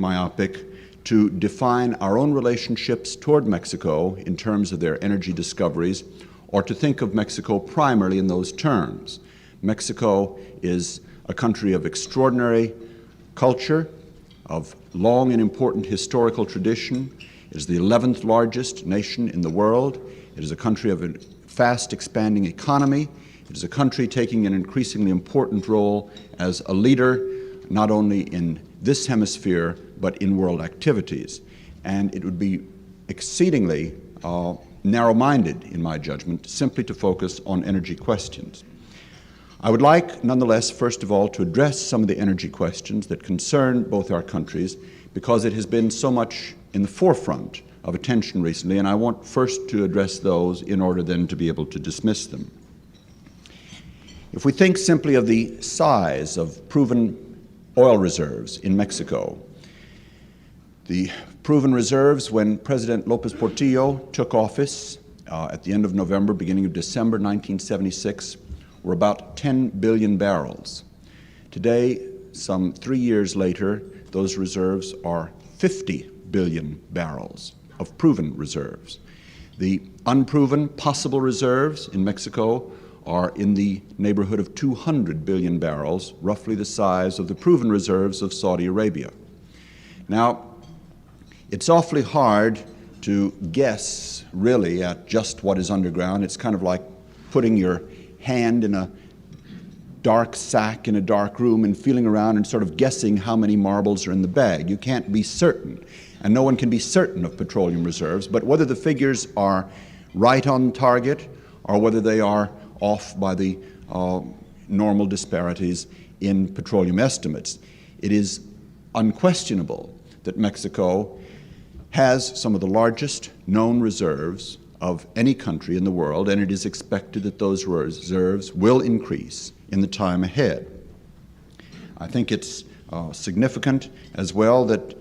myopic to define our own relationships toward Mexico in terms of their energy discoveries, or to think of Mexico primarily in those terms. Mexico is a country of extraordinary culture, of long and important historical tradition. It is the 11th largest nation in the world. It is a country of a fast expanding economy. It is a country taking an increasingly important role as a leader, not only in this hemisphere, but in world activities. And it would be exceedingly narrow-minded, in my judgment, simply to focus on energy questions. I would like, nonetheless, first of all, to address some of the energy questions that concern both our countries, because it has been so much in the forefront of attention recently, and I want first to address those in order then to be able to dismiss them. If we think simply of the size of proven oil reserves in Mexico, the proven reserves when President López Portillo took office at the end of November, beginning of December 1976, were about 10 billion barrels. Today, some 3 years later, those reserves are 50 billion barrels of proven reserves. The unproven possible reserves in Mexico are in the neighborhood of 200 billion barrels, roughly the size of the proven reserves of Saudi Arabia. Now, it's awfully hard to guess, really, at just what is underground. It's kind of like putting your hand in a dark sack in a dark room and feeling around and sort of guessing how many marbles are in the bag. You can't be certain, and no one can be certain of petroleum reserves, but whether the figures are right on target or whether they are off by the normal disparities in petroleum estimates, it is unquestionable that Mexico has some of the largest known reserves of any country in the world, and it is expected that those reserves will increase in the time ahead. I think it's significant as well that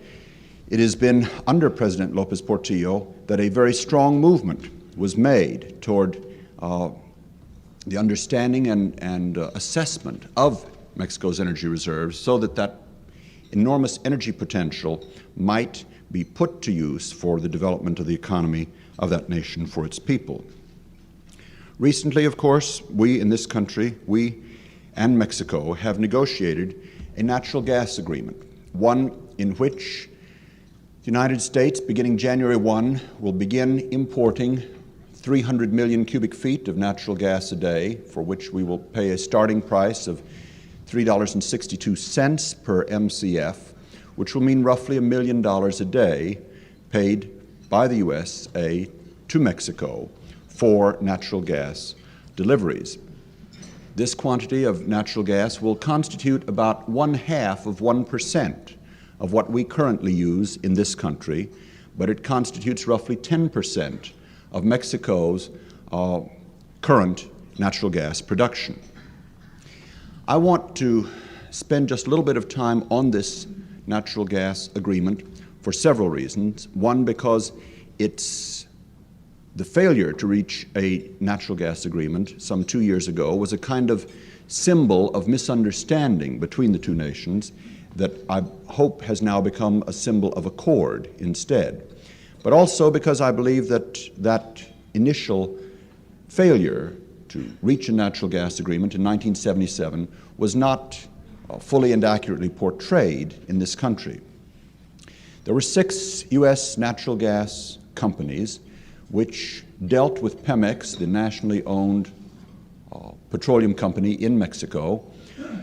it has been under President López Portillo that a very strong movement was made toward the understanding and assessment of Mexico's energy reserves, so that that enormous energy potential might be put to use for the development of the economy of that nation for its people. Recently, of course, we in this country, we and Mexico, have negotiated a natural gas agreement, one in which the United States, beginning January 1, will begin importing 300 million cubic feet of natural gas a day, for which we will pay a starting price of $3.62 per MCF, which will mean roughly $1 million a day paid by the USA to Mexico for natural gas deliveries. This quantity of natural gas will constitute about 0.5% of what we currently use in this country, but it constitutes roughly 10% of Mexico's current natural gas production. I want to spend just a little bit of time on this natural gas agreement for several reasons. One, because it's the failure to reach a natural gas agreement some 2 years ago was a kind of symbol of misunderstanding between the two nations that I hope has now become a symbol of accord instead. But also because I believe that that initial failure to reach a natural gas agreement in 1977 was not fully and accurately portrayed in this country. There were 6 U.S. natural gas companies which dealt with Pemex, the nationally owned petroleum company in Mexico,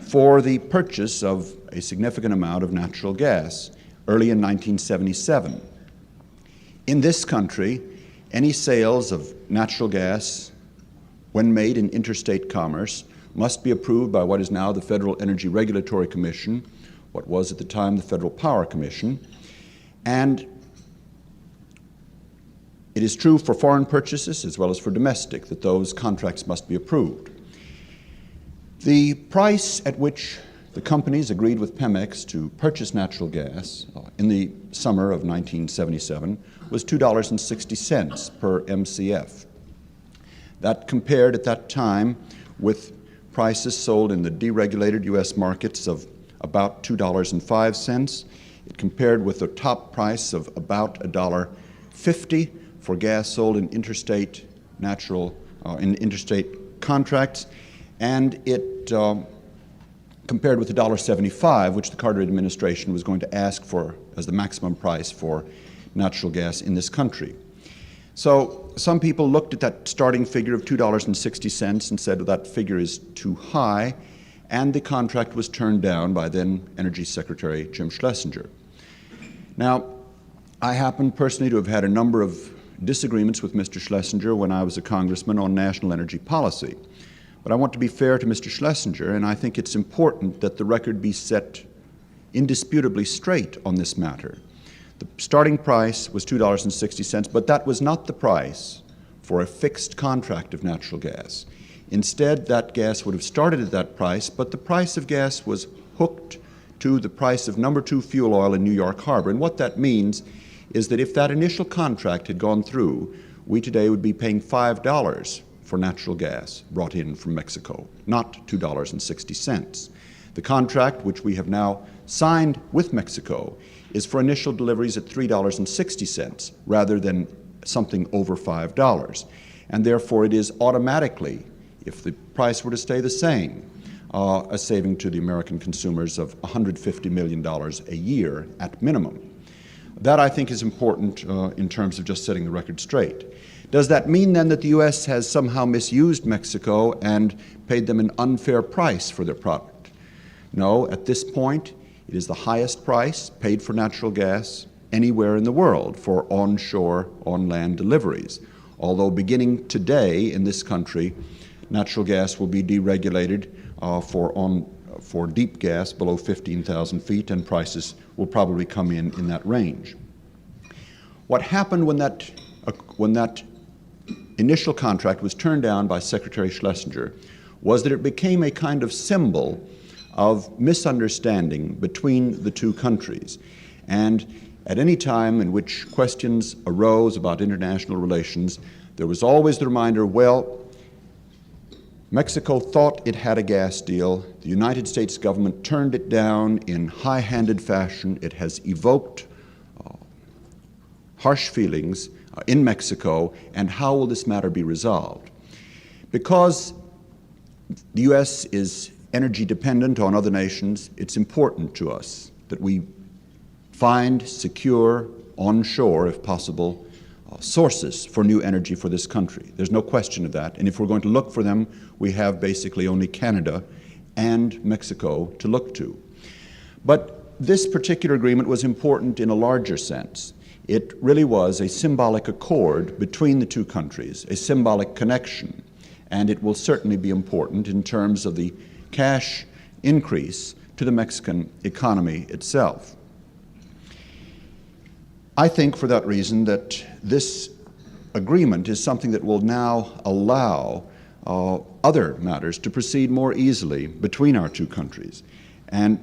for the purchase of a significant amount of natural gas early in 1977. In this country, any sales of natural gas, when made in interstate commerce, must be approved by what is now the Federal Energy Regulatory Commission, what was at the time the Federal Power Commission, and it is true for foreign purchases as well as for domestic that those contracts must be approved. The price at which the companies agreed with Pemex to purchase natural gas in the summer of 1977 was $2.60 per MCF. That compared at that time with prices sold in the deregulated U.S. markets of about $2.05 It compared with the top price of about $1.50 for gas sold in interstate interstate contracts, and it compared with $1.75, which the Carter administration was going to ask for as the maximum price for natural gas in this country. So some people looked at that starting figure of $2.60 and said, well, that figure is too high, and the contract was turned down by then Energy Secretary Jim Schlesinger. Now, I happen personally to have had a number of disagreements with Mr. Schlesinger when I was a congressman on national energy policy. But I want to be fair to Mr. Schlesinger, and I think it's important that the record be set indisputably straight on this matter. The starting price was $2.60, but that was not the price for a fixed contract of natural gas. Instead, that gas would have started at that price, but the price of gas was hooked to the price of number 2 fuel oil in New York Harbor. And what that means is that if that initial contract had gone through, we today would be paying $5 for natural gas brought in from Mexico, not $2.60. The contract, which we have now signed with Mexico, is for initial deliveries at $3.60 rather than something over $5. And therefore it is automatically, if the price were to stay the same, a saving to the American consumers of $150 million a year at minimum. That, I think, is important in terms of just setting the record straight. Does that mean then that the U.S. has somehow misused Mexico and paid them an unfair price for their product? No, at this point, it is the highest price paid for natural gas anywhere in the world for onshore, on-land deliveries. Although beginning today in this country, natural gas will be deregulated for deep gas below 15,000 feet, and prices will probably come in that range. What happened when that initial contract was turned down by Secretary Schlesinger was that it became a kind of symbol of misunderstanding between the two countries. And at any time in which questions arose about international relations, there was always the reminder, well, Mexico thought it had a gas deal. The United States government turned it down in high-handed fashion. It has evoked harsh feelings in Mexico, and how will this matter be resolved? Because the U.S. is energy dependent on other nations, it's important to us that we find secure, onshore, if possible, sources for new energy for this country. There's no question of that. And if we're going to look for them, we have basically only Canada and Mexico to look to. But this particular agreement was important in a larger sense. It really was a symbolic accord between the two countries, a symbolic connection. And it will certainly be important in terms of the cash increase to the Mexican economy itself. I think for that reason that this agreement is something that will now allow other matters to proceed more easily between our two countries. And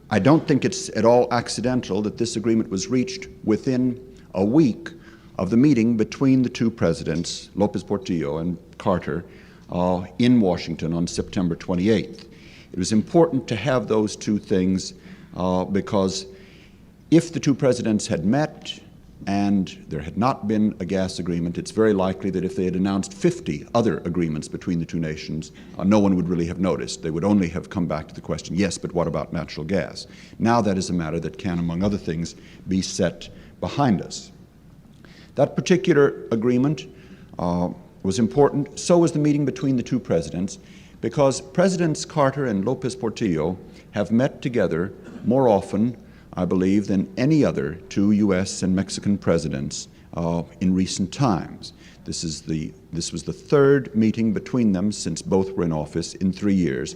I don't think it's at all accidental that this agreement was reached within a week of the meeting between the two presidents, Lopez Portillo and Carter, in Washington on September 28th. It was important to have those two things because if the two presidents had met and there had not been a gas agreement, it's very likely that if they had announced 50 other agreements between the two nations, no one would really have noticed. They would only have come back to the question, yes, but what about natural gas? Now that is a matter that can, among other things, be set behind us. That particular agreement was important. So was the meeting between the two presidents, because Presidents Carter and Lopez Portillo have met together more often, I believe, than any other two U.S. and Mexican presidents in recent times. This was the third meeting between them since both were in office in 3 years.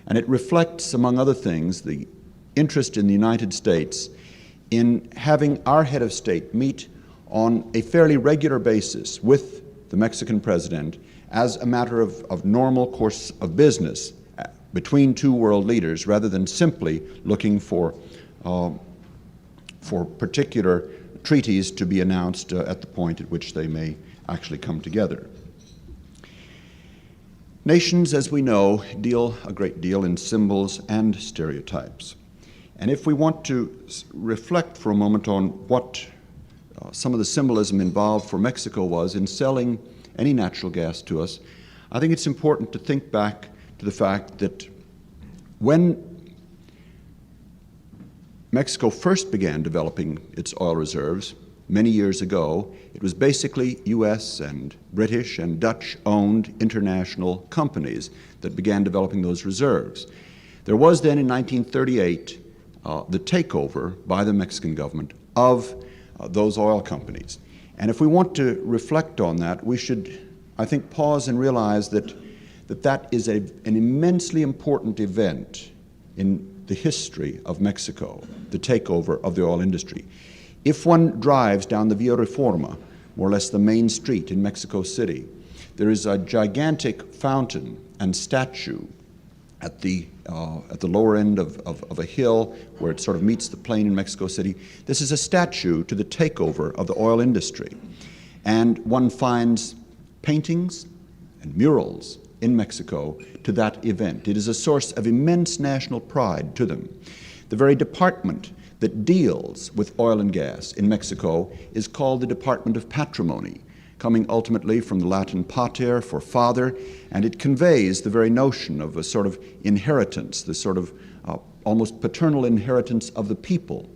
And it reflects, among other things, the interest in the United States in having our head of state meet on a fairly regular basis with the Mexican president as a matter of normal course of business between two world leaders, rather than simply looking for particular treaties to be announced at the point at which they may actually come together. Nations, as we know, deal a great deal in symbols and stereotypes. And if we want to reflect for a moment on what some of the symbolism involved for Mexico was in selling any natural gas to us, I think it's important to think back to the fact that when Mexico first began developing its oil reserves many years ago, it was basically U.S. and British and Dutch-owned international companies that began developing those reserves. There was then in 1938 the takeover by the Mexican government of those oil companies. And if we want to reflect on that, we should, I think, pause and realize that that is an immensely important event in the history of Mexico, the takeover of the oil industry. If one drives down the Via Reforma, more or less the main street in Mexico City, there is a gigantic fountain and statue at the lower end of a hill where it sort of meets the plain in Mexico City. This is a statue to the takeover of the oil industry. And one finds paintings and murals in Mexico to that event. It is a source of immense national pride to them. The very department that deals with oil and gas in Mexico is called the Department of Patrimony, coming ultimately from the Latin pater, for father, and it conveys the very notion of a sort of inheritance, the sort of almost paternal inheritance of the people,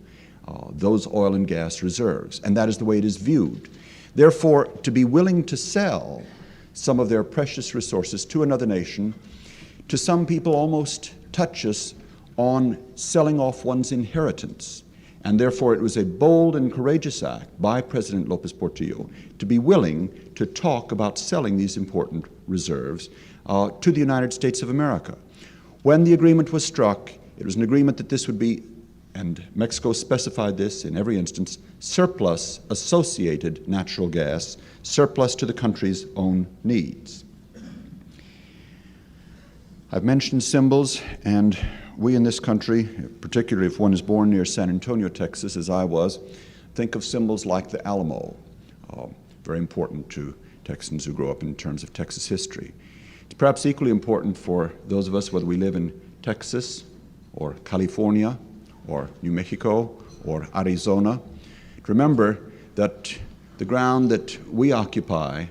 those oil and gas reserves, and that is the way it is viewed. Therefore, to be willing to sell some of their precious resources to another nation, to some people almost touches on selling off one's inheritance. And therefore it was a bold and courageous act by President Lopez Portillo to be willing to talk about selling these important reserves to the United States of America. When the agreement was struck, it was an agreement that this would be, and Mexico specified this in every instance, surplus associated natural gas, surplus to the country's own needs. I've mentioned symbols, and we in this country, particularly if one is born near San Antonio, Texas, as I was, think of symbols like the Alamo, very important to Texans who grow up in terms of Texas history. It's perhaps equally important for those of us, whether we live in Texas or California or New Mexico or Arizona, to remember that the ground that we occupy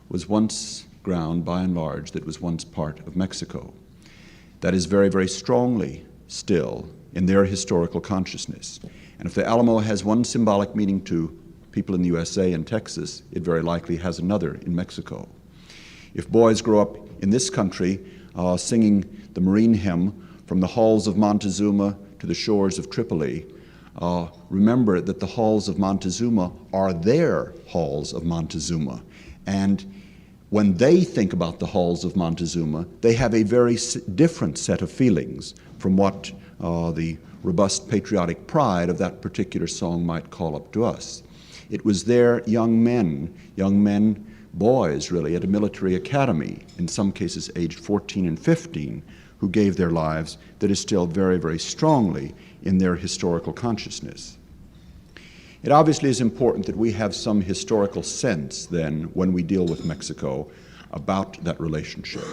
was once ground, by and large, that was once part of Mexico. That is very, very strongly still in their historical consciousness. And if the Alamo has one symbolic meaning to people in the USA and Texas, it very likely has another in Mexico. If boys grow up in this country singing the Marine hymn from the halls of Montezuma to the shores of Tripoli, remember that the halls of Montezuma are their halls of Montezuma. And when they think about the halls of Montezuma, they have a very different set of feelings from what the robust patriotic pride of that particular song might call up to us. It was their young men, boys really, at a military academy, in some cases aged 14 and 15, who gave their lives, that is still very, very strongly in their historical consciousness. It obviously is important that we have some historical sense then when we deal with Mexico about that relationship.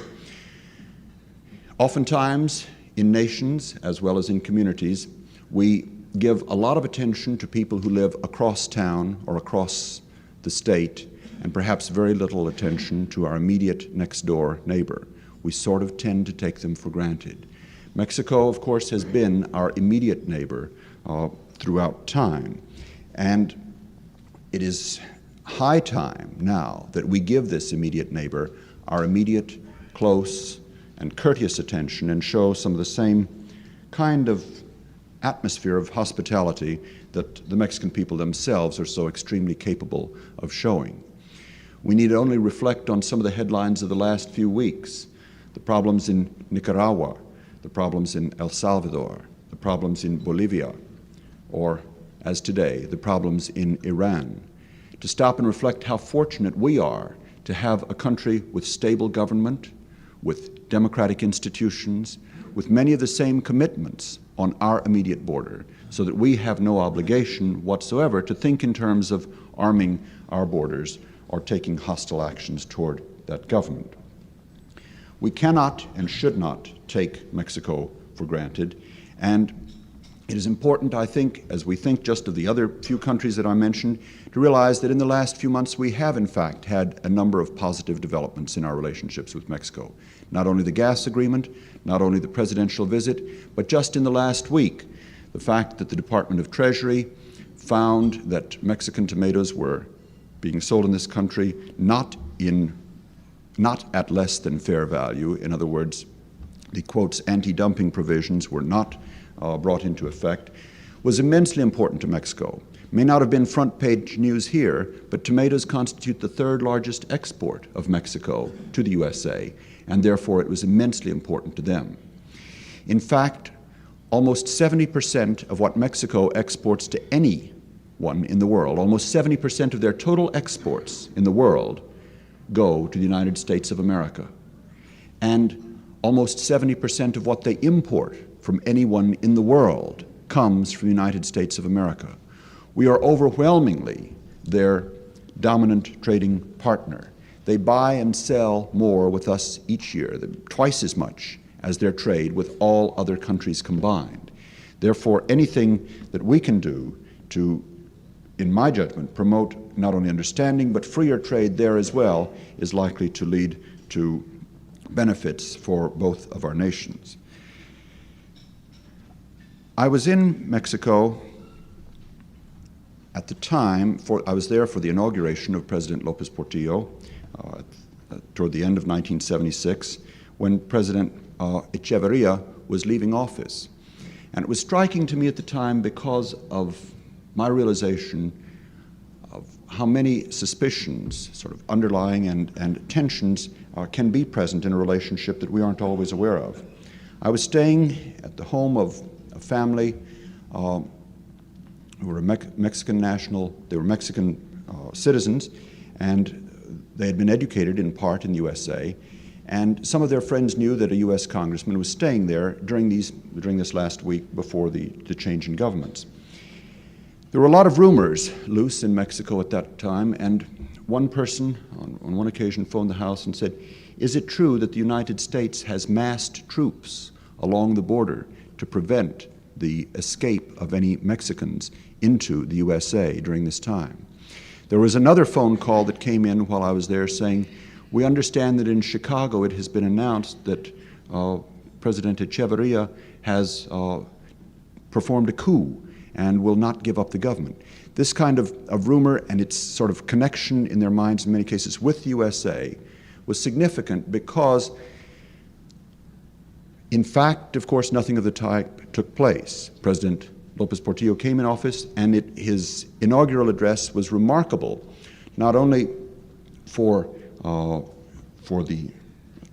Oftentimes in nations as well as in communities, we give a lot of attention to people who live across town or across the state, and perhaps very little attention to our immediate next door neighbor. We sort of tend to take them for granted. Mexico, of course, has been our immediate neighbor throughout time. And it is high time now that we give this immediate neighbor our immediate, close, and courteous attention and show some of the same kind of atmosphere of hospitality that the Mexican people themselves are so extremely capable of showing. We need only reflect on some of the headlines of the last few weeks, the problems in Nicaragua, the problems in El Salvador, the problems in Bolivia, or as today, the problems in Iran, to stop and reflect how fortunate we are to have a country with stable government, with democratic institutions, with many of the same commitments on our immediate border, so that we have no obligation whatsoever to think in terms of arming our borders or taking hostile actions toward that government. We cannot and should not take Mexico for granted, and It is important, I think, as we think just of the other few countries that I mentioned, to realize that in the last few months we have, in fact, had a number of positive developments in our relationships with Mexico. Not only the gas agreement, not only the presidential visit, but just in the last week, the fact that the Department of Treasury found that Mexican tomatoes were being sold in this country not at less than fair value. In other words, the, quotes, anti-dumping provisions were not brought into effect, was immensely important to Mexico. May not have been front-page news here, but tomatoes constitute the third largest export of Mexico to the USA, and therefore it was immensely important to them. In fact, almost 70% of what Mexico exports to anyone in the world, almost 70% of their total exports in the world go to the United States of America. And almost 70% of what they import from anyone in the world comes from the United States of America. We are overwhelmingly their dominant trading partner. They buy and sell more with us each year, twice as much as their trade with all other countries combined. Therefore, anything that we can do to, in my judgment, promote not only understanding but freer trade there as well is likely to lead to benefits for both of our nations. I was in Mexico at the time, I was there for the inauguration of President López Portillo toward the end of 1976, when President Echeverría was leaving office. And it was striking to me at the time because of my realization of how many suspicions, sort of underlying and tensions can be present in a relationship that we aren't always aware of. I was staying at the home of a family who were Mexican citizens, and they had been educated in part in the USA, and some of their friends knew that a U.S. congressman was staying there during this last week before the change in governments. There were a lot of rumors loose in Mexico at that time, and one person on one occasion phoned the house and said, "Is it true that the United States has massed troops along the border to prevent the escape of any Mexicans into the USA during this time?" There was another phone call that came in while I was there saying, "We understand that in Chicago it has been announced that President Echeverría has performed a coup and will not give up the government." This kind of rumor and its sort of connection in their minds in many cases with the USA was significant because, in fact, of course, nothing of the type took place. President López Portillo came in office, and his inaugural address was remarkable, not only for the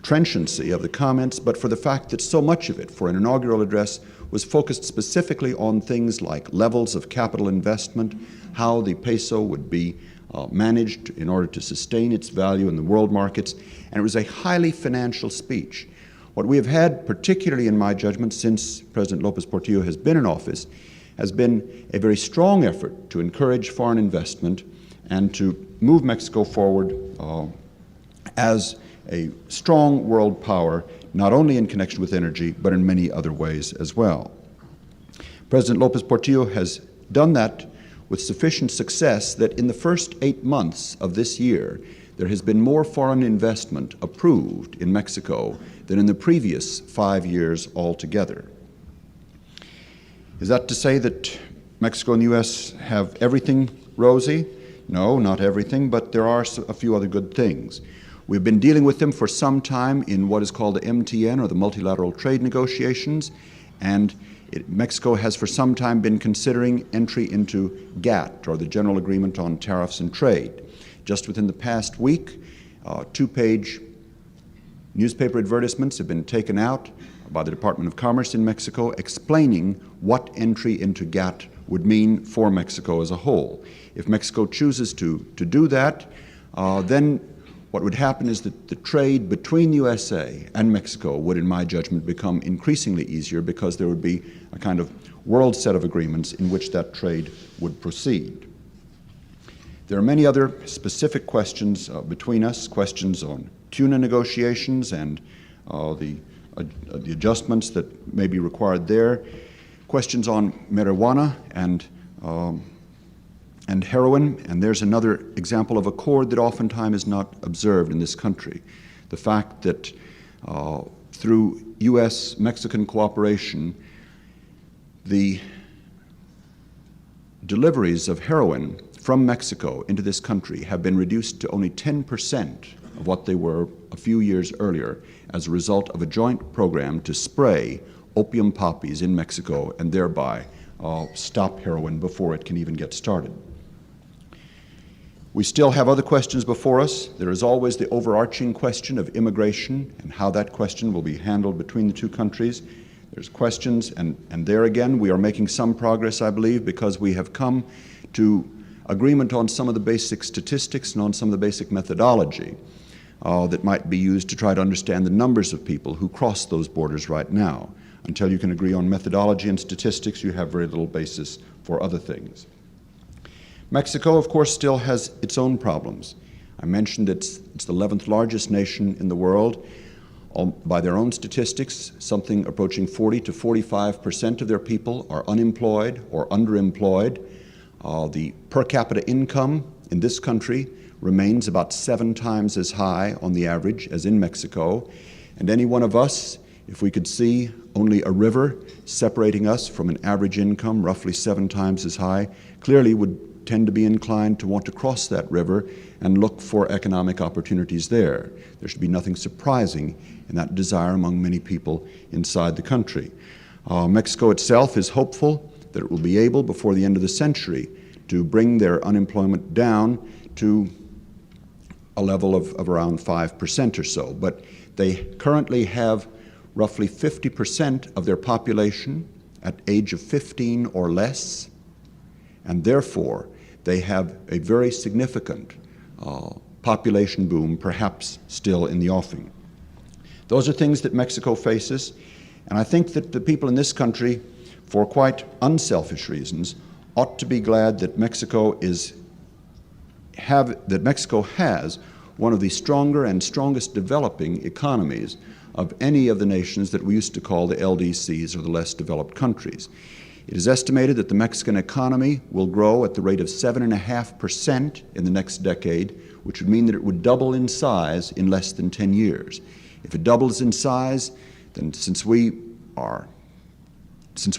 trenchancy of the comments, but for the fact that so much of it, for an inaugural address, was focused specifically on things like levels of capital investment, how the peso would be managed in order to sustain its value in the world markets, and it was a highly financial speech. What we have had, particularly in my judgment, since President López Portillo has been in office, has been a very strong effort to encourage foreign investment and to move Mexico forward as a strong world power, not only in connection with energy, but in many other ways as well. President López Portillo has done that with sufficient success that in the first 8 months of this year, there has been more foreign investment approved in Mexico than in the previous 5 years altogether. Is that to say that Mexico and the U.S. have everything rosy? No, not everything, but there are a few other good things. We've been dealing with them for some time in what is called the MTN, or the multilateral trade negotiations, and Mexico has for some time been considering entry into GATT, or the General Agreement on Tariffs and Trade. Just within the past week, 2-page newspaper advertisements have been taken out by the Department of Commerce in Mexico explaining what entry into GATT would mean for Mexico as a whole. If Mexico chooses to do that, then what would happen is that the trade between the USA and Mexico would, in my judgment, become increasingly easier because there would be a kind of world set of agreements in which that trade would proceed. There are many other specific questions between us, questions on tuna negotiations and the adjustments that may be required there. questions on marijuana and heroin, and there's another example of a chord that oftentimes is not observed in this country. The fact that through U.S.-Mexican cooperation, the deliveries of heroin from Mexico into this country have been reduced to only 10% of what they were a few years earlier as a result of a joint program to spray opium poppies in Mexico and thereby stop heroin before it can even get started. We still have other questions before us. There is always the overarching question of immigration and how that question will be handled between the two countries. There's questions, and there again we are making some progress, I believe, because we have come to agreement on some of the basic statistics and on some of the basic methodology that might be used to try to understand the numbers of people who cross those borders right now. Until you can agree on methodology and statistics, you have very little basis for other things. Mexico, of course, still has its own problems. I mentioned it's the 11th largest nation in the world. By their own statistics, something approaching 40 to 45% of their people are unemployed or underemployed. The per capita income in this country remains about 7 times as high on the average as in Mexico. And any one of us, if we could see only a river separating us from an average income roughly 7 times as high, clearly would tend to be inclined to want to cross that river and look for economic opportunities there. There should be nothing surprising in that desire among many people inside the country. Mexico itself is hopeful that it will be able, before the end of the century, to bring their unemployment down to a level of around 5% or so. But they currently have roughly 50% of their population at age of 15 or less, and therefore they have a very significant population boom, perhaps still in the offing. Those are things that Mexico faces, and I think that the people in this country, for quite unselfish reasons, ought to be glad that Mexico has one of the stronger and strongest developing economies of any of the nations that we used to call the LDCs, or the less developed countries. It is estimated that the Mexican economy will grow at the rate of 7.5% in the next decade, which would mean that it would double in size in less than 10 years. If it doubles in size, then since we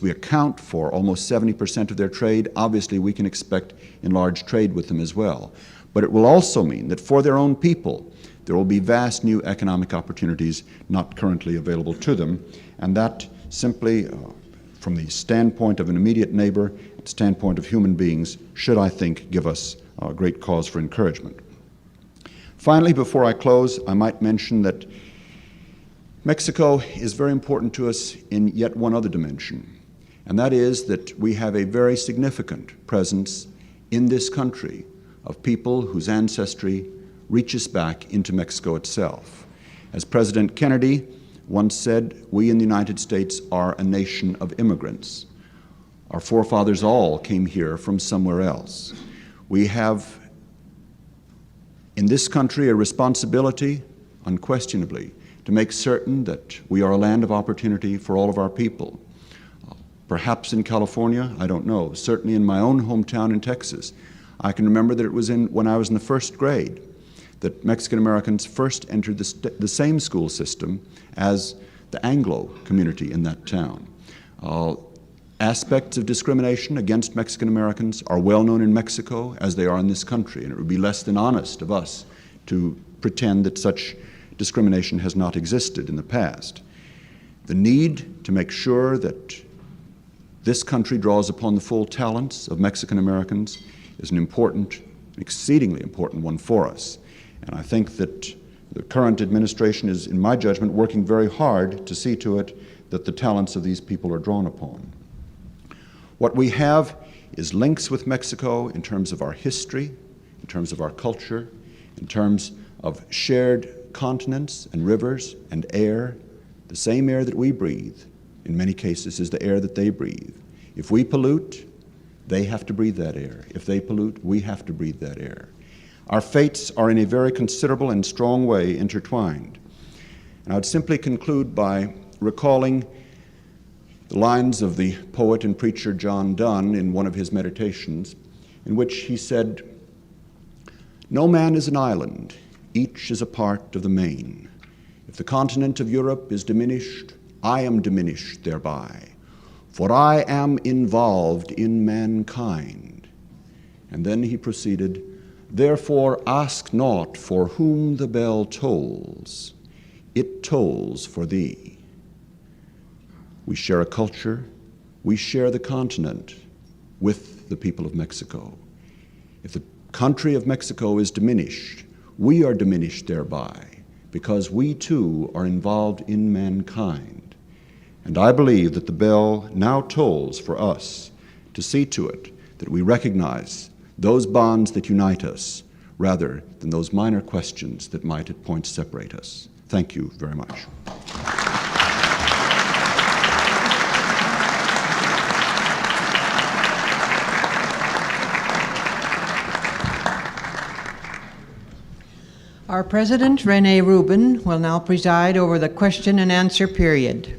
account for almost 70% of their trade, obviously we can expect enlarged trade with them as well. But it will also mean that for their own people, there will be vast new economic opportunities not currently available to them, and that simply, from the standpoint of an immediate neighbor, the standpoint of human beings, should, I think, give us great cause for encouragement. Finally, before I close, I might mention that Mexico is very important to us in yet one other dimension, and that is that we have a very significant presence in this country of people whose ancestry reaches back into Mexico itself. As President Kennedy once said, we in the United States are a nation of immigrants. Our forefathers all came here from somewhere else. We have in this country a responsibility, unquestionably, to make certain that we are a land of opportunity for all of our people. Perhaps in California, I don't know. Certainly in my own hometown in Texas, I can remember that it was when I was in the first grade that Mexican Americans first entered the same school system as the Anglo community in that town. Aspects of discrimination against Mexican Americans are well known in Mexico as they are in this country, and it would be less than honest of us to pretend that such discrimination has not existed in the past. The need to make sure that this country draws upon the full talents of Mexican Americans is an important, exceedingly important one for us. And I think that the current administration is, in my judgment, working very hard to see to it that the talents of these people are drawn upon. What we have is links with Mexico in terms of our history, in terms of our culture, in terms of shared continents and rivers and air. The same air that we breathe, in many cases, is the air that they breathe. If we pollute, they have to breathe that air. If they pollute, we have to breathe that air. Our fates are in a very considerable and strong way intertwined. And I would simply conclude by recalling the lines of the poet and preacher John Donne in one of his meditations, in which he said, "No man is an island, each is a part of the main. If the continent of Europe is diminished, I am diminished thereby, for I am involved in mankind." And then he proceeded, "Therefore ask not for whom the bell tolls, it tolls for thee." We share a culture, we share the continent with the people of Mexico. If the country of Mexico is diminished, we are diminished thereby, because we too are involved in mankind. And I believe that the bell now tolls for us to see to it that we recognize those bonds that unite us rather than those minor questions that might at points separate us. Thank you very much. Our President, Rene Rubin, will now preside over the question and answer period.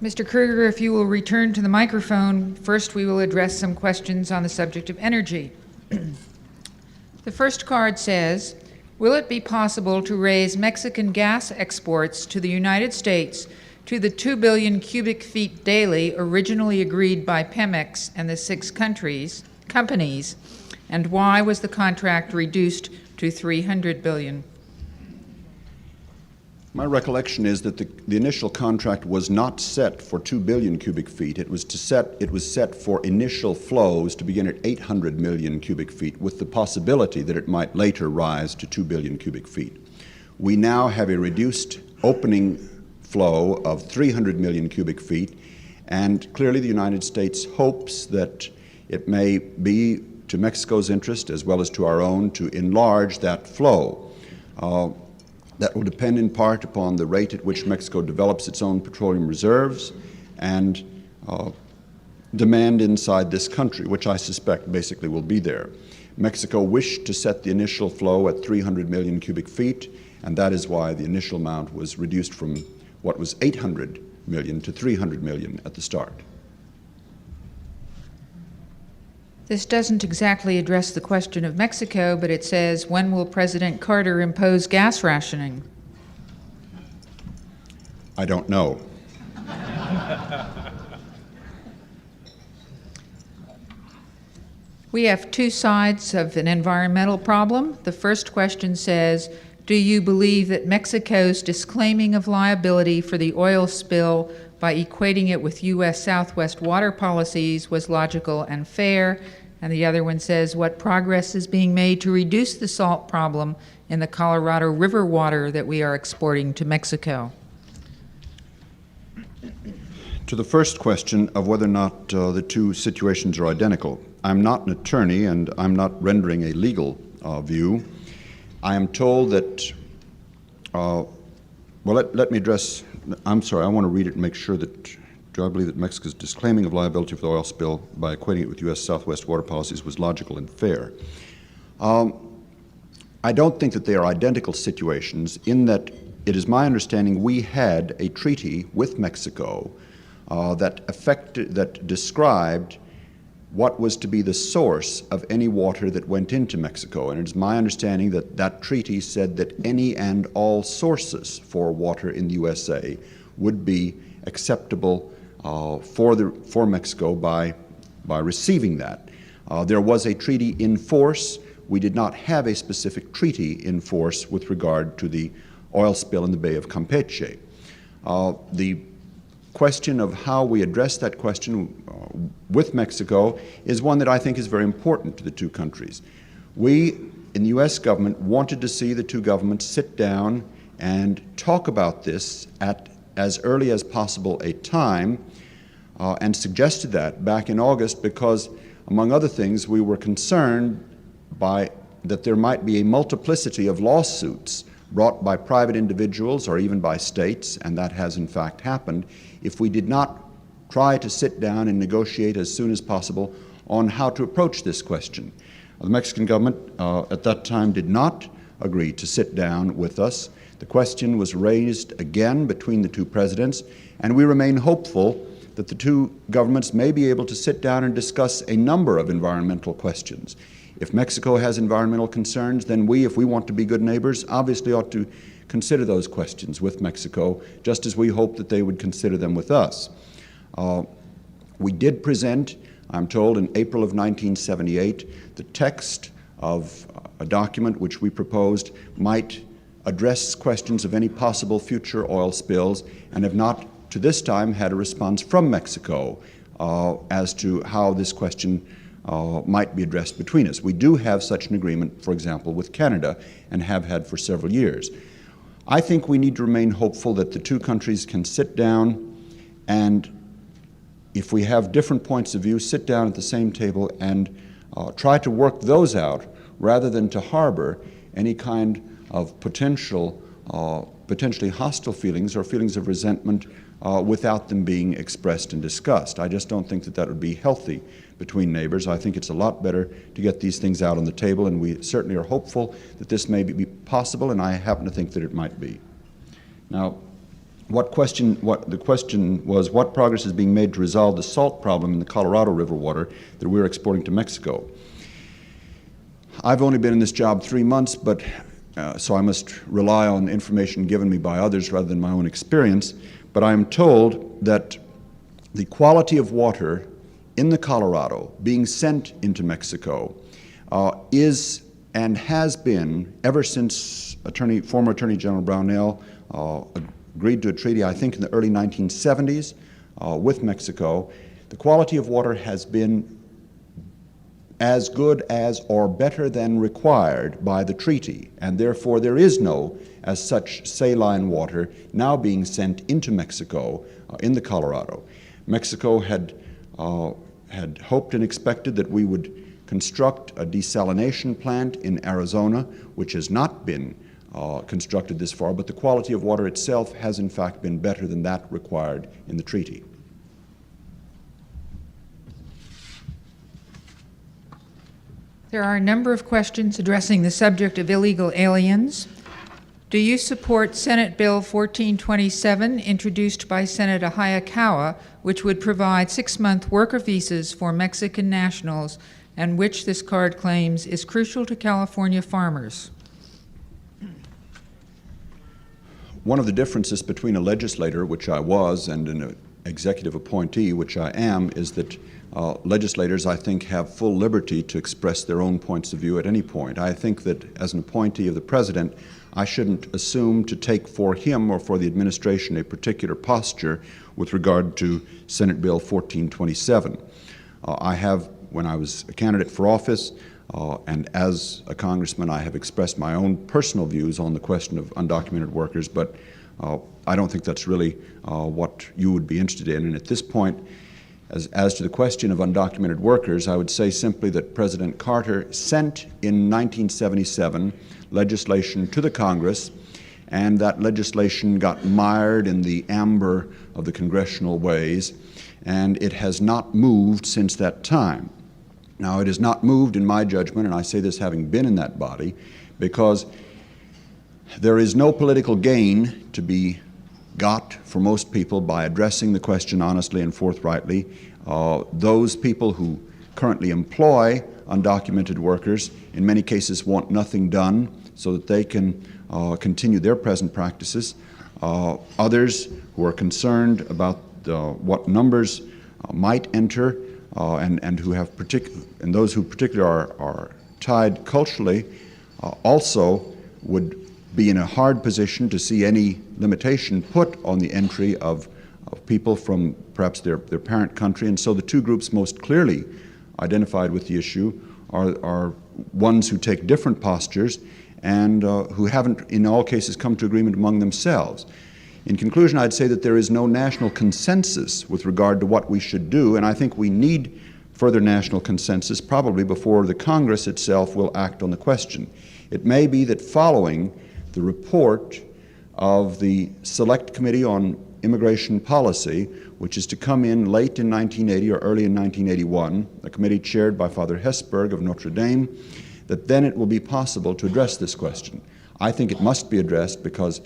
Mr. Kruegar, if you will return to the microphone, first we will address some questions on the subject of energy. The first card says, will it be possible to raise Mexican gas exports to the United States to the 2 billion cubic feet daily originally agreed by Pemex and the 6 companies, and why was the contract reduced to 300 billion? My recollection is that the initial contract was not set for 2 billion cubic feet. It was set for initial flows to begin at 800 million cubic feet, with the possibility that it might later rise to 2 billion cubic feet. We now have a reduced opening flow of 300 million cubic feet, and clearly the United States hopes that it may be to Mexico's interest as well as to our own to enlarge that flow. That will depend in part upon the rate at which Mexico develops its own petroleum reserves and demand inside this country, which I suspect basically will be there. Mexico wished to set the initial flow at 300 million cubic feet, and that is why the initial amount was reduced from what was 800 million to 300 million at the start. This doesn't exactly address the question of Mexico, but it says, when will President Carter impose gas rationing? I don't know. We have two sides of an environmental problem. The first question says, do you believe that Mexico's disclaiming of liability for the oil spill by equating it with U.S. Southwest water policies was logical and fair? And the other one says, what progress is being made to reduce the salt problem in the Colorado River water that we are exporting to Mexico? To the first question of whether or not the two situations are identical, I'm not an attorney and I'm not rendering a legal view. I am told that, let me address, I'm sorry, I want to read it and make sure that, do I believe that Mexico's disclaiming of liability for the oil spill by equating it with U.S. Southwest water policies was logical and fair? I don't think that they are identical situations, in that it is my understanding we had a treaty with Mexico that described what was to be the source of any water that went into Mexico. And it is my understanding that that treaty said that any and all sources for water in the USA would be acceptable for Mexico by receiving that. There was a treaty in force. We did not have a specific treaty in force with regard to the oil spill in the Bay of Campeche. The question of how we address that question with Mexico is one that I think is very important to the two countries. We, in the U.S. government, wanted to see the two governments sit down and talk about this at as early as possible a time, and suggested that back in August because, among other things, we were concerned that there might be a multiplicity of lawsuits brought by private individuals or even by states, and that has in fact happened, if we did not try to sit down and negotiate as soon as possible on how to approach this question. The Mexican government at that time did not agree to sit down with us. The question was raised again between the two presidents, and we remain hopeful that the two governments may be able to sit down and discuss a number of environmental questions. If Mexico has environmental concerns, then we, if we want to be good neighbors, obviously ought to consider those questions with Mexico, just as we hope that they would consider them with us. We did present, I'm told, in April of 1978, the text of a document which we proposed might address questions of any possible future oil spills, and have not, to this time, had a response from Mexico as to how this question might be addressed between us. We do have such an agreement, for example, with Canada, and have had for several years. I think we need to remain hopeful that the two countries can sit down and, if we have different points of view, sit down at the same table and try to work those out rather than to harbor any kind of potentially hostile feelings or feelings of resentment without them being expressed and discussed. I just don't think that that would be healthy between neighbors. I think it's a lot better to get these things out on the table, and we certainly are hopeful that this may be possible, and I happen to think that it might be. Now, the question was, what progress is being made to resolve the salt problem in the Colorado River water that we're exporting to Mexico? I've only been in this job 3 months, but so I must rely on information given me by others rather than my own experience, but I am told that the quality of water in the Colorado being sent into Mexico is and has been, ever since former Attorney General Brownell agreed to a treaty, I think in the early 1970s, with Mexico, the quality of water has been as good as or better than required by the treaty, and therefore there is no, as such, saline water now being sent into Mexico in the Colorado. Mexico had hoped and expected that we would construct a desalination plant in Arizona, which has not been constructed this far, but the quality of water itself has in fact been better than that required in the treaty. There are a number of questions addressing the subject of illegal aliens. Do you support Senate Bill 1427, introduced by Senator Hayakawa, which would provide 6-month worker visas for Mexican nationals, and which this card claims is crucial to California farmers? One of the differences between a legislator, which I was, and an executive appointee, which I am, is that legislators, I think, have full liberty to express their own points of view at any point. I think that as an appointee of the President, I shouldn't assume to take for him or for the administration a particular posture with regard to Senate Bill 1427. I have, when I was a candidate for office, and as a congressman, I have expressed my own personal views on the question of undocumented workers, but I don't think that's really what you would be interested in. And at this point, as to the question of undocumented workers, I would say simply that President Carter sent in 1977 legislation to the Congress, and that legislation got mired in the amber of the congressional ways, and it has not moved since that time. Now, it has not moved in my judgment, and I say this having been in that body, because there is no political gain to be got for most people by addressing the question honestly and forthrightly. Those people who currently employ undocumented workers in many cases want nothing done so that they can continue their present practices. Others who are concerned about what numbers might enter and who have and those who particularly are tied culturally also would be in a hard position to see any limitation put on the entry of people from perhaps their parent country. And so the two groups most clearly identified with the issue are ones who take different postures and who haven't in all cases come to agreement among themselves. In conclusion, I'd say that there is no national consensus with regard to what we should do, and I think we need further national consensus probably before the Congress itself will act on the question. It may be that following the report of the Select Committee on Immigration Policy, which is to come in late in 1980 or early in 1981, a committee chaired by Father Hesburgh of Notre Dame, that then it will be possible to address this question. I think it must be addressed because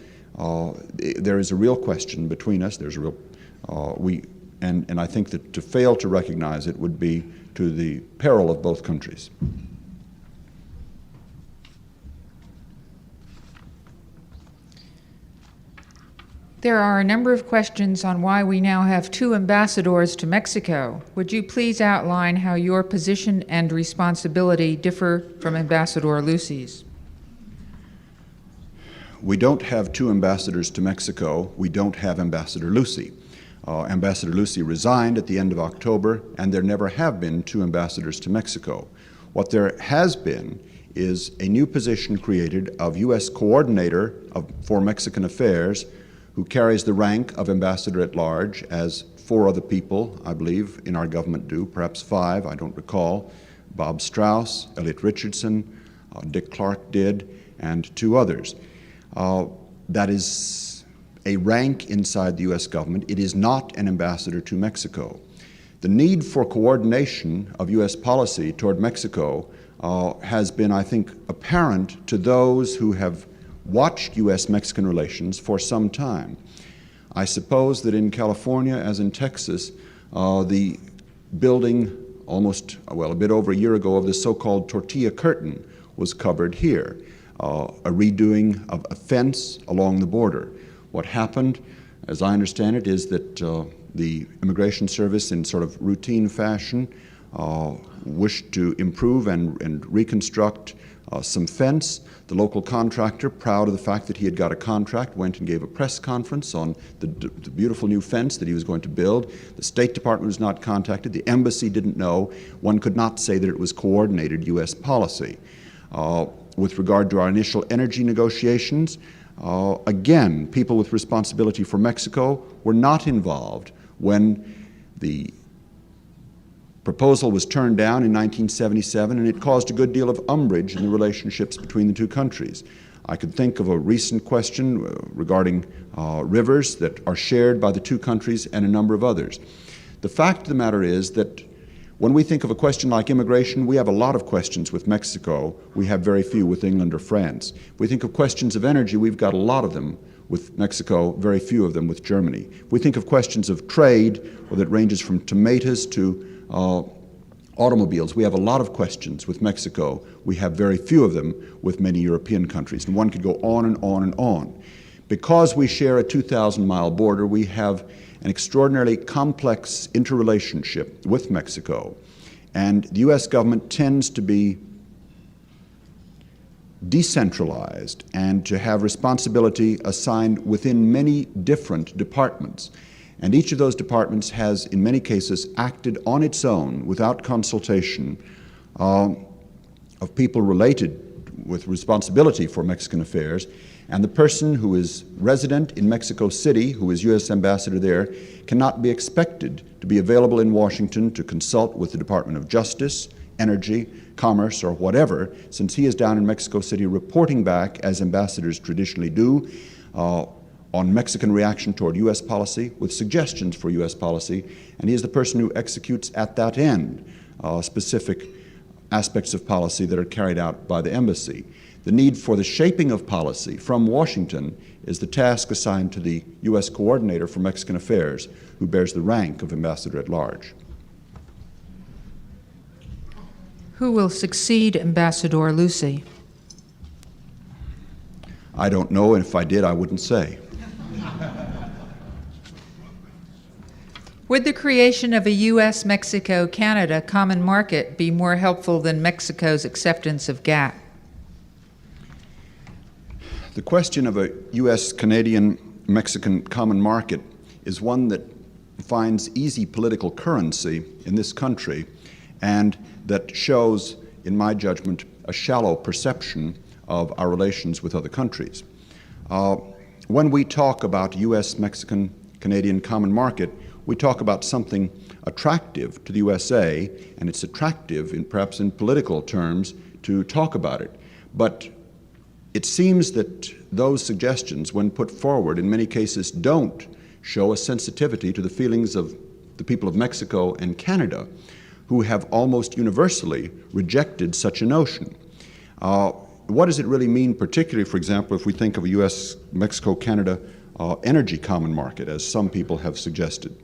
there is a real question between us. There's a real, and I think that to fail to recognize it would be to the peril of both countries. There are a number of questions on why we now have 2 ambassadors to Mexico. Would you please outline how your position and responsibility differ from Ambassador Lucy's? We don't have 2 ambassadors to Mexico. We don't have Ambassador Lucy. Ambassador Lucy resigned at the end of October, and there never have been 2 ambassadors to Mexico. What there has been is a new position created of U.S. Coordinator for Mexican Affairs, who carries the rank of Ambassador at Large, as 4 other people, I believe, in our government do, perhaps 5, I don't recall. Bob Strauss, Elliot Richardson, Dick Clark did, and 2 others. That is a rank inside the U.S. government. It is not an ambassador to Mexico. The need for coordination of U.S. policy toward Mexico has been, I think, apparent to those who have watched U.S.-Mexican relations for some time. I suppose that in California, as in Texas, the building almost, well, a bit over a year ago of the so-called tortilla curtain was covered here, a redoing of a fence along the border. What happened, as I understand it, is that the Immigration Service, in sort of routine fashion, wished to improve and reconstruct some fence. The local contractor, proud of the fact that he had got a contract, went and gave a press conference on the beautiful new fence that he was going to build. The State Department was not contacted. The embassy didn't know. One could not say that it was coordinated U.S. policy. With regard to our initial energy negotiations, again, people with responsibility for Mexico were not involved when the proposal was turned down in 1977, and it caused a good deal of umbrage in the relationships between the 2 countries. I could think of a recent question regarding rivers that are shared by the 2 countries and a number of others. The fact of the matter is that when we think of a question like immigration, we have a lot of questions with Mexico. We have very few with England or France. If we think of questions of energy, we've got a lot of them with Mexico, very few of them with Germany. If we think of questions of trade, well, that ranges from tomatoes to automobiles. We have a lot of questions with Mexico. We have very few of them with many European countries. And one could go on and on and on. Because we share a 2,000-mile border, we have an extraordinarily complex interrelationship with Mexico. And the U.S. government tends to be decentralized and to have responsibility assigned within many different departments. And each of those departments has, in many cases, acted on its own without consultation of people related with responsibility for Mexican affairs. And the person who is resident in Mexico City, who is U.S. ambassador there, cannot be expected to be available in Washington to consult with the Department of Justice, Energy, Commerce, or whatever, since he is down in Mexico City reporting back, as ambassadors traditionally do, on Mexican reaction toward U.S. policy, with suggestions for U.S. policy, and he is the person who executes at that end specific aspects of policy that are carried out by the embassy. The need for the shaping of policy from Washington is the task assigned to the U.S. Coordinator for Mexican Affairs, who bears the rank of Ambassador at Large. Who will succeed Ambassador Lucy? I don't know, and if I did, I wouldn't say. Would the creation of a U.S.-Mexico-Canada common market be more helpful than Mexico's acceptance of GATT? The question of a U.S.-Canadian-Mexican common market is one that finds easy political currency in this country and that shows, in my judgment, a shallow perception of our relations with other countries. When we talk about U.S.-Mexican-Canadian common market, we talk about something attractive to the USA, and it's attractive, perhaps in political terms, to talk about it. But it seems that those suggestions, when put forward, in many cases don't show a sensitivity to the feelings of the people of Mexico and Canada, who have almost universally rejected such a notion. What does it really mean, particularly, for example, if we think of a U.S., Mexico, Canada energy common market, as some people have suggested?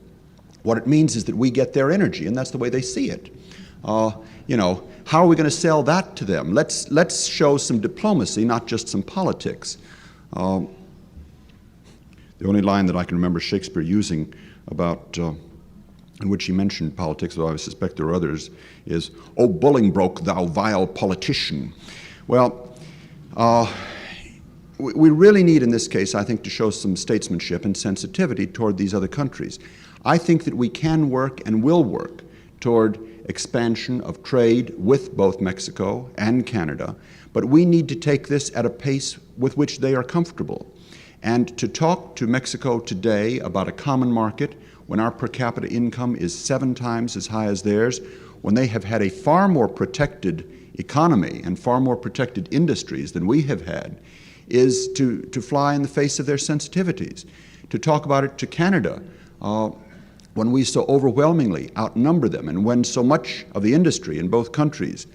What it means is that we get their energy, and that's the way they see it. How are we going to sell that to them? Let's show some diplomacy, not just some politics. The only line that I can remember Shakespeare using about in which he mentioned politics, though I suspect there are others, is, "O Bolingbroke, thou vile politician." Well, we really need, in this case, I think, to show some statesmanship and sensitivity toward these other countries. I think that we can work and will work toward expansion of trade with both Mexico and Canada, but we need to take this at a pace with which they are comfortable. And to talk to Mexico today about a common market when our per capita income is 7 times as high as theirs, when they have had a far more protected economy and far more protected industries than we have had, is to fly in the face of their sensitivities. To talk about it to Canada, when we so overwhelmingly outnumber them, and when so much of the industry in both countries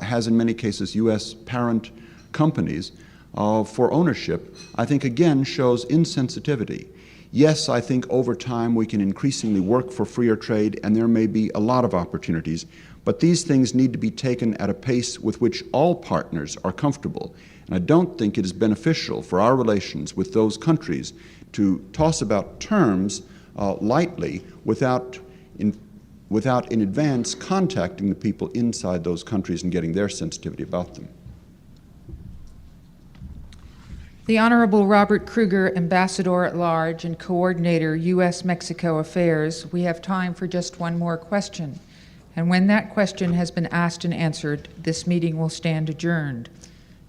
has in many cases U.S. parent companies for ownership, I think again shows insensitivity. Yes, I think over time we can increasingly work for freer trade, and there may be a lot of opportunities, but these things need to be taken at a pace with which all partners are comfortable. And I don't think it is beneficial for our relations with those countries to toss about terms lightly without in advance contacting the people inside those countries and getting their sensitivity about them. The Honorable Robert Kruegar, Ambassador at Large and Coordinator, U.S.-Mexico Affairs. We have time for just one more question. And when that question has been asked and answered, this meeting will stand adjourned.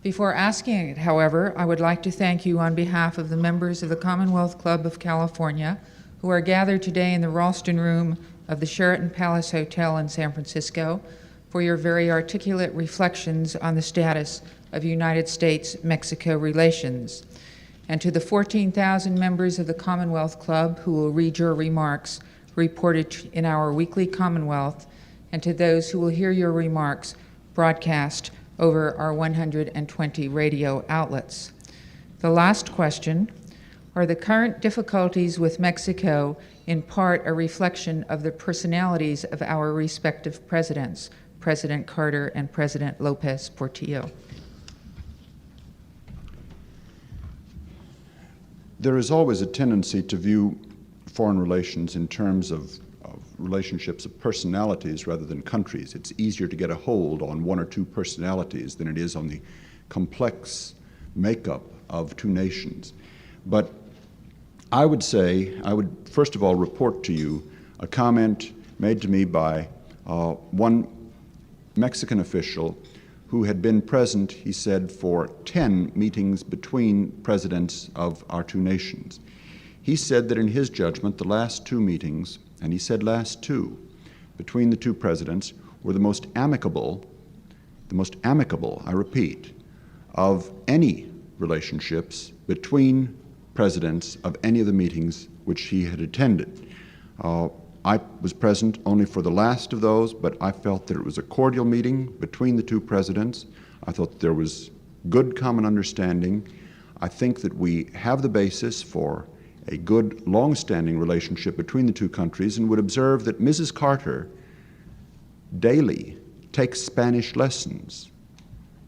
Before asking it, however, I would like to thank you on behalf of the members of the Commonwealth Club of California who are gathered today in the Ralston Room of the Sheraton Palace Hotel in San Francisco for your very articulate reflections on the status of United States-Mexico relations, and to the 14,000 members of the Commonwealth Club who will read your remarks reported in our weekly Commonwealth, and to those who will hear your remarks broadcast over our 120 radio outlets. The last question: are the current difficulties with Mexico in part a reflection of the personalities of our respective presidents, President Carter and President Lopez Portillo? There is always a tendency to view foreign relations in terms of relationships of personalities rather than countries. It's easier to get a hold on one or two personalities than it is on the complex makeup of two nations. But I would first of all report to you a comment made to me by one Mexican official who had been present, he said, for 10 meetings between presidents of our two nations. He said that in his judgment, the last 2 meetings, and he said last 2, between the 2 presidents were the most amicable, I repeat, of any relationships between presidents of any of the meetings which he had attended. I was present only for the last of those, but I felt that it was a cordial meeting between the 2 presidents. I thought that there was good common understanding. I think that we have the basis for a good, long-standing relationship between the 2 countries, and would observe that Mrs. Carter daily takes Spanish lessons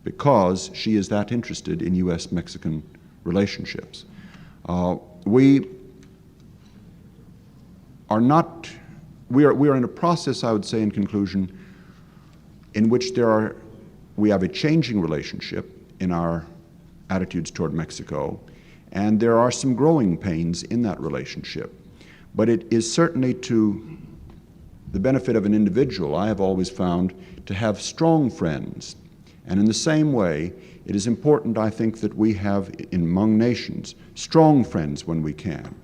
because she is that interested in U.S.-Mexican relationships. We are in a process, I would say, in conclusion, in which we have a changing relationship in our attitudes toward Mexico, and there are some growing pains in that relationship. But it is certainly to the benefit of an individual, I have always found, to have strong friends. And in the same way, it is important, I think, that we have, among nations, strong friends when we can.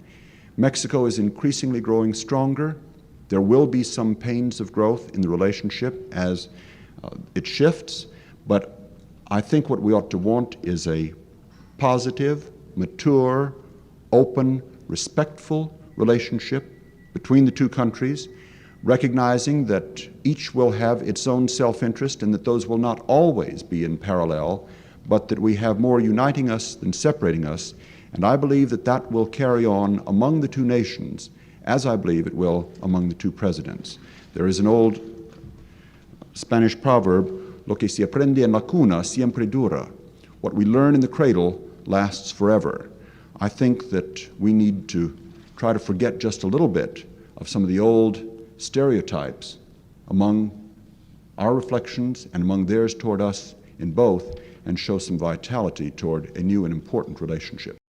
Mexico is increasingly growing stronger. There will be some pains of growth in the relationship as it shifts, but I think what we ought to want is a positive, mature, open, respectful relationship between the 2 countries, recognizing that each will have its own self-interest and that those will not always be in parallel, but that we have more uniting us than separating us, and I believe that that will carry on among the two nations, as I believe it will among the two presidents. There is an old Spanish proverb, lo que se aprende en la cuna siempre dura. What we learn in the cradle lasts forever. I think that we need to try to forget just a little bit of some of the old stereotypes among our reflections and among theirs toward us in both, and show some vitality toward a new and important relationship.